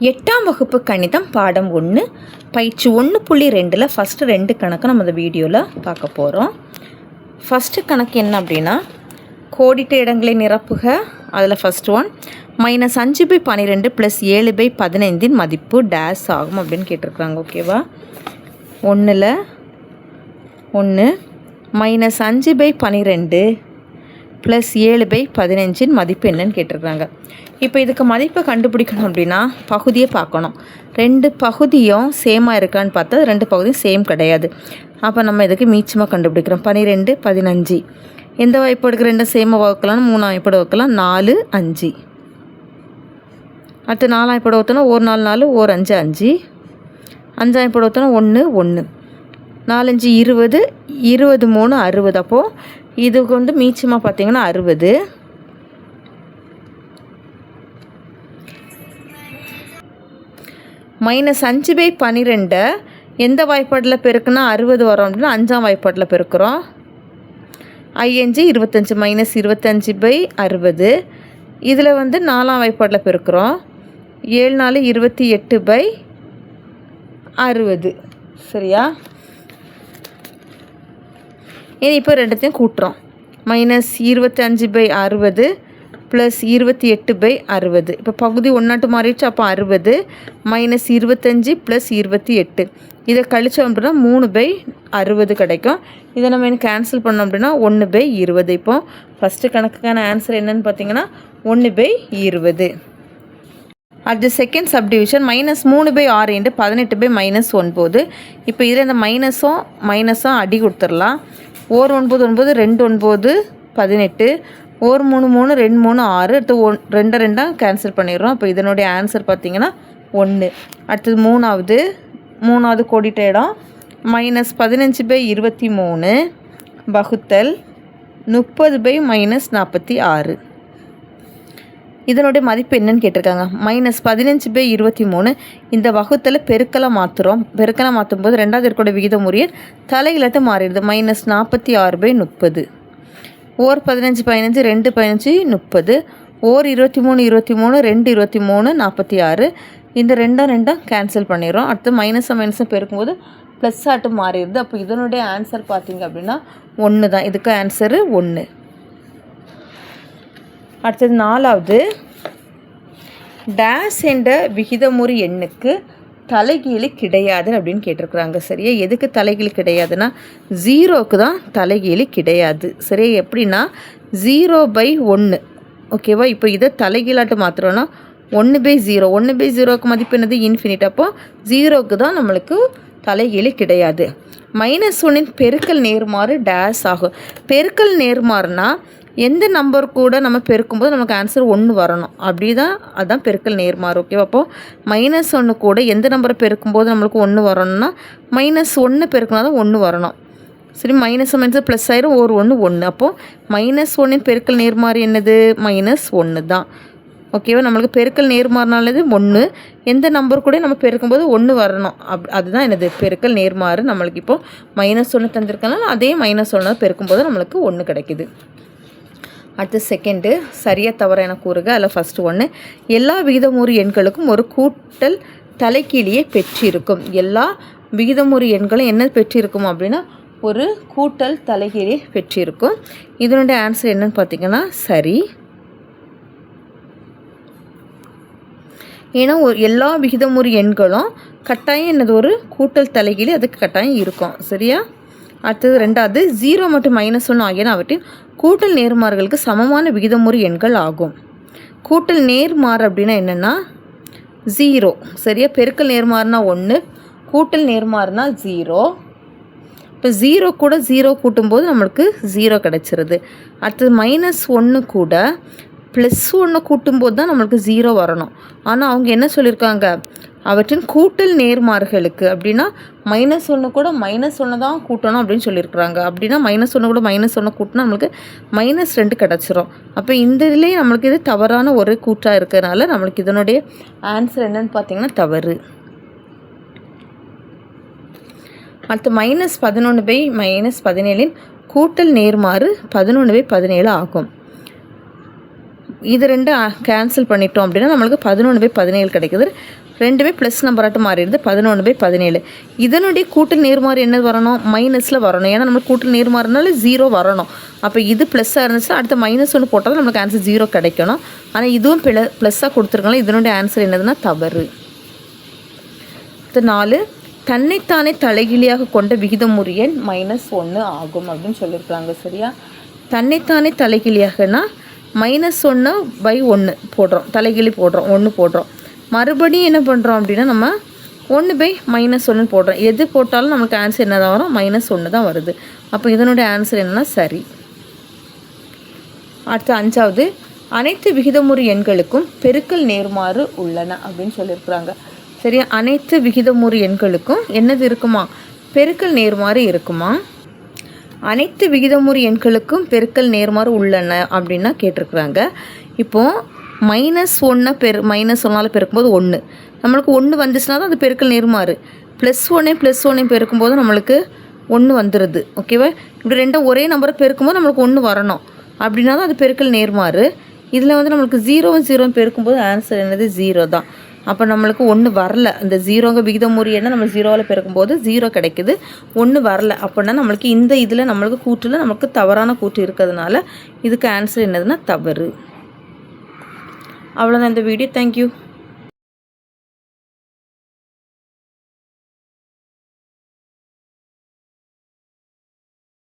8ஆம் வகுப்பு கணிதம் பாடம் 1 பயிற்சி 1.2 ஃபஸ்ட்டு 2 கணக்கு நம்ம இந்த வீடியோவில் பார்க்க போகிறோம். ஃபஸ்ட்டு கணக்கு என்ன அப்படின்னா, கோடிட்ட இடங்களை நிரப்புக. அதில் ஃபஸ்ட் ஒன் -5/12 + 7/15 மதிப்பு டேஸ் ஆகும் அப்படின்னு கேட்டிருக்காங்க. ஓகேவா? 1 -5/12 + 7/15 மதிப்பு என்னன்னு கேட்டிருக்காங்க. இப்போ இதுக்கு மதிப்பை கண்டுபிடிக்கணும் அப்படின்னா பகுதியை பார்க்கணும். 2 பகுதியும் சேமாக இருக்கான்னு பார்த்தா 2 பகுதியும் சேம் கிடையாது. அப்போ நம்ம இதுக்கு மீச்சமாக கண்டுபிடிக்கிறோம். 12 15 எந்த வாய்ப்பாடுக்கு 2 சேமாக வகுக்கலாம்? 3 வாய்ப்பாடு வகுக்கலாம். 4 5. அடுத்து 4 வாய்ப்பாடு வகுத்தோன்னா 1 4 4 1 5 5. 5 வாய்ப்பாடு வகுத்தோன்னா 1 1 4 5 20 20 3 60. அப்போது இதுக்கு வந்து மீச்சமாக பார்த்தீங்கன்னா 60. -5/12 எந்த வாய்ப்பாட்டில் பெருக்குன்னா 60 வரும் அப்படின்னா 5ஆம் வாய்ப்பாட்டில் பெருக்கிறோம். 5 25 -25/60. இதில் வந்து 4ஆம் வாய்ப்பாட்டில் பெருக்கிறோம். 7 4 28/60. சரியா? இது இப்போ ரெண்டுத்தையும் கூட்டுறோம். -25/60 + 28/60. இப்போ பகுதி ஒன்றாட்டு மாறிடுச்சு. அப்போ 60 -25 + 28. இதை கழிச்சோம் அப்படின்னா 3/60 கிடைக்கும். இதை நம்ம என்ன கேன்சல் பண்ணோம் அப்படின்னா 1/20. இப்போ ஃபஸ்ட்டு கணக்குக்கான ஆன்சர் என்னன்னு பார்த்தீங்கன்னா 1/20. அடுத்து செகண்ட் சப்டிவிஷன் -3/6 × 18/-9. இப்போ இதில் இந்த மைனஸும் அடி கொடுத்துடலாம். 1 9 9 2 9 18. 1 3 3 2 3 6. அடுத்து 2 2 கேன்சல் பண்ணிடுறோம். அப்போ இதனுடைய ஆன்சர் பார்த்தீங்கன்னா 1. அடுத்தது மூணாவது கோடிட்ட இடம் -15/23 வகுத்தல் 30/-46. இதனுடைய மதிப்பு என்னன்னு கேட்டிருக்காங்க. -15/23 இந்த வகுத்தில் பெருக்கலை மாற்றுறோம். பெருக்கலை மாற்றும் போது ரெண்டாவது இருக்கோட விகிதமுறையை தலையிலட்டு மாறிடுது. -46/30. 1 15 15 2 15 30. 1 23 23 2 23 46. இந்த ரெண்டும் கேன்சல் பண்ணிடுறோம். அடுத்து மைனஸும் பெருக்கும்போது ப்ளஸ் ஆட்டு மாறிடுது. அப்போ இதனுடைய ஆன்சர் பார்த்திங்க அப்படின்னா 1 தான். இதுக்கு ஆன்சரு 1. அடுத்தது 4வது டேஸ் என்ற விகிதமுறு எண்ணுக்கு தலைகீழ் கிடையாது அப்படின்னு கேட்டிருக்கிறாங்க. சரியா? எதுக்கு தலைகீழ் கிடையாதுன்னா 0க்கு தான் தலைகீழ் கிடையாது. சரியா? எப்படின்னா 0/1. ஓகேவா? இப்போ இதை தலைகீழாட்டு மாத்திரம்னா 1/0. 1/0க்கு மதிப்பு என்னது? இன்ஃபினிட். அப்போ 0க்கு தான் நம்மளுக்கு தலைகீழ் கிடையாது. -1 பெருக்கல் நேர்மாறு டேஸ் ஆகும். பெருக்கல் நேர்மாறுனா எந்த நம்பர் கூட நம்ம பெருக்கும்போது நமக்கு ஆன்சர் 1 வரணும். அப்படி தான் அதுதான் பெருக்கல் நேர்மாறு. ஓகேவா? அப்போது -1 கூட எந்த நம்பரை பெருக்கும்போது நம்மளுக்கு 1 வரணும்னா -1 பெருக்கினா தான் 1 வரணும். சரி, மைனஸ் ப்ளஸ் ஆயிரும். 1 1. அப்போது -1 பெருக்கல் நேர்மாறு என்னது? -1 தான். ஓகேவா? நம்மளுக்கு பெருக்கல் நேர்மாறுனாலது 1. எந்த நம்பர் கூட நம்ம பெருக்கும்போது 1 வரணும். அதுதான் என்னது? பெருக்கல் நேர்மாறு. நம்மளுக்கு இப்போது -1 தந்திருக்கனால அதே -1 பெருக்கும்போது நம்மளுக்கு 1 கிடைக்குது. அடுத்து செகண்டு சரியாக தவற என கூறுக. அதில் ஃபஸ்ட்டு 1 எல்லா விகிதமுறு எண்களுக்கும் ஒரு கூட்டல் தலைக்கீழியை பெற்றிருக்கும். எல்லா விகிதமுறு எண்களும் என்ன பெற்றிருக்கும் அப்படின்னா ஒரு கூட்டல் தலைகீழியை பெற்றிருக்கும். இதனுடைய ஆன்சர் என்னன்னு பார்த்தீங்கன்னா சரி. ஏன்னா எல்லா விகிதமுறு எண்களும் கட்டாயம் என்னது? ஒரு கூட்டல் தலைகீழி அதுக்கு கட்டாயம் இருக்கும். சரியா? அடுத்தது 2வது 0 மற்றும் -1 ஆகியன அவற்றின் கூட்டல் நேர்மாறுகளுக்கு சமமான விகிதமுறு எண்கள் ஆகும். கூட்டல் நேர்மாறு அப்படின்னா என்னென்னா 0. சரியா? பெருக்கல் நேர்மாறுனா 1, கூட்டல் நேர்மாறுனா 0. இப்போ 0 கூட 0 கூட்டும்போது நம்மளுக்கு 0 கிடச்சிருது. அடுத்தது -1 கூட +1 கூட்டும்போது தான் நம்மளுக்கு 0 வரணும். ஆனால் அவங்க என்ன சொல்லியிருக்காங்க? அவற்றின் கூட்டல் நேர்மாறுகளுக்கு அப்படின்னா -1 கூட -1 தான் கூட்டணும் அப்படின்னு சொல்லியிருக்கிறாங்க. அப்படின்னா -1 கூட -1 கூட்டினா நம்மளுக்கு -2 கிடச்சிரும். அப்போ இந்த இதுலேயே நம்மளுக்கு இது தவறான ஒரு கூட்டாக இருக்கிறதுனால நம்மளுக்கு இதனுடைய ஆன்சர் என்னன்னு பார்த்தீங்கன்னா தவறு. அடுத்து -11/-17 கூட்டல் நேர்மாறு 11/17 ஆகும். இது 2 கேன்சல் பண்ணிட்டோம் அப்படின்னா நம்மளுக்கு 11/17 கிடைக்குது. ரெண்டுமே ப்ளஸ் நம்பராட்டு மாறிடுது 11/17. இதனுடைய கூட்டல் நேர்மாறு என்ன வரணும்? மைனஸில் வரணும். ஏன்னா நம்மளுக்கு கூட்டல் நேர்மாறுனால 0 வரணும். அப்போ இது ப்ளஸ்ஸாக இருந்துச்சுன்னா அடுத்த -1 போட்டால் தான் நம்மளுக்கு ஆன்சர் 0 கிடைக்கணும். ஆனால் இதுவும் ப்ளஸ்ஸாக கொடுத்துருக்கலாம். இதனுடைய ஆன்சர் என்னதுன்னா தவறு. 4 தன்னைத்தானே தலைகீழியாக கொண்ட விகிதமுறு எண் -1 ஆகும் அப்படின்னு சொல்லியிருக்காங்க. சரியா? தன்னைத்தானே தலைகீழியாகனா -1/1 போடுறோம், தலைகீழி போடுறோம், 1 போடுறோம். மறுபடியும் என்ன பண்ணுறோம் அப்படின்னா நம்ம 1/-1 போடுறோம். எது போட்டாலும் நமக்கு ஆன்சர் என்ன தான் வரும்? -1 தான் வருது. அப்போ இதனுடைய ஆன்சர் என்னன்னா சரி. அடுத்து 5வது அனைத்து விகிதமுறு எண்களுக்கும் பெருக்கல் நேர்மாறு உள்ளன அப்படின்னு சொல்லியிருக்கிறாங்க. சரியா? அனைத்து விகிதமுறு எண்களுக்கும் என்னது இருக்குமா? பெருக்கல் நேர்மாறு இருக்குமா? அனைத்து விகிதமுறு எண்களுக்கும் பெருக்கல் நேர்மாறு உள்ளன அப்படின்னா கேட்டிருக்கிறாங்க. இப்போது -1 -1 பெருக்கும்போது 1 நம்மளுக்கு 1 வந்துச்சுன்னா தான் அது பெருக்கல் நேர்மாறு. +1 பெருக்கும்போது நம்மளுக்கு 1 வந்துடுது. ஓகேவா? இப்படி ரெண்டும் ஒரே நம்பரை பெருக்கும்போது நம்மளுக்கு 1 வரணும். அப்படின்னா தான் அது பெருக்கல் நேர்மாறு. இதில் வந்து நம்மளுக்கு 0 பெருக்கும்போது ஆன்சர் என்னது? 0 தான். அப்போ நம்மளுக்கு 1 வரல. அந்த 0ங்க விகிதமுறு எண்ணை நம்ம 0வால் பெருக்கும்போது 0 கிடைக்குது. 1 வரல. அப்படின்னா நம்மளுக்கு இந்த இதில் நம்மளுக்கு கூற்றில் நமக்கு தவறான கூற்று இருக்கிறதுனால இதுக்கு ஆன்சர் என்னதுன்னா தவறு. அவ்வளோதான் இந்த வீடியோ. தேங்க்யூ.